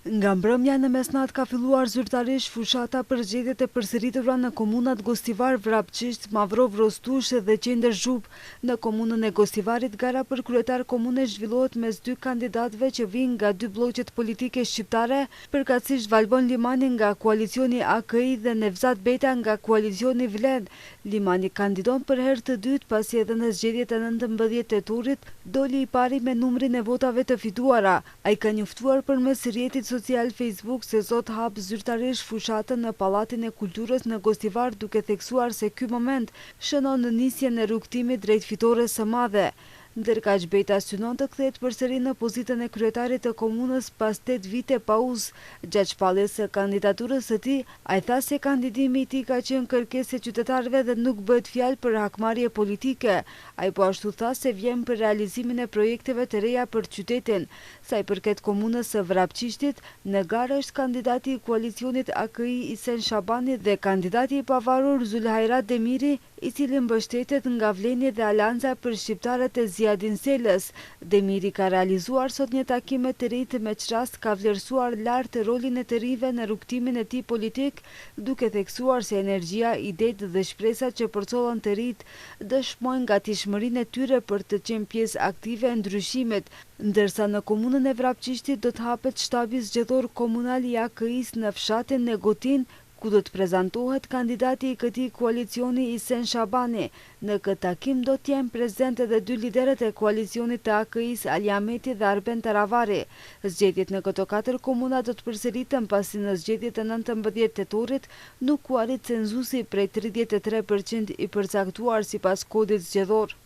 Nga mbrëmja në mesnat ka filluar zyrtarisht fushata për zgjedhjet e përsëritura në komunat Gostivar, Vrapçisht, Mavrov, Rostush dhe Qendër Zhub. Në komunën e Gostivarit, gara për kryetar komune zhvillohet mes dy kandidatëve që vijnë nga dy bloqet politike shqiptare, përkatësisht Valbon Limani nga koalicioni AKI dhe Nevzat Beta nga koalicioni Vlen. Limani kandidon për herë të dytë pasi edhe në zgjedhjet e 19 tetorit doli i pari me numrin e votave të fituara. Ai ka njoftuar përmes rrjetit social Facebook se sot hap zyrtarisht fushatën në Pallatin e Kulturës në Gostivar, duke theksuar se ky moment shënon në nisjen e rrugtimit drejt fitores së madhe. Ndërka që Beta synon të kthehet përsëri në pozitën e kryetarit të komunës pas 8 vite pauzë. Gjatë shpalljes së kandidaturës së tij, ai tha se kandidimi i tij ka qenë kërkesë e qytetarëve dhe nuk bëhet fjalë për hakmarrje politike. Ai po ashtu tha se vjen për realizimin e projekteve të reja për qytetin. Sa i përket komunës së Vrapçishtit, në garë është kandidati i koalicionit AKI Isen Shabani dhe kandidati i pavarur Zulhajrat Demiri, i cili mbështetet nga Vleni dhe Alanca për shqiptarët e Ziadin Selës. Demiri ka realizuar sot një takim me të rinjt, me çrast ka vlerësuar lart rolin e të rinjve në rrugtimin e tij politik, duke theksuar se energjia, idetë dhe shpresat që përcollën të rinjt dëshmojnë gatishmërinë e tyre për të qenë pjesë aktive e ndryshimit. Ndërsa në komunën e Vrapçishtit do të hapet shtabi zgjedhor komunal i AKI-s në fshatin Negotin, ku do të prezantohet kandidati i këtij koalicioni Isen Shabani. Në këtë takim do të jenë prezente edhe dy liderët e koalicionit të AKI-s, Ali Ahmeti dhe Arben Taravari. Zgjedhjet në këto 4 komuna do të përsëriten pasi në zgjedhjet e 19 tetorit nuk u arrit cenzusi prej 33% i përcaktuar sipas kodit zgjedhor.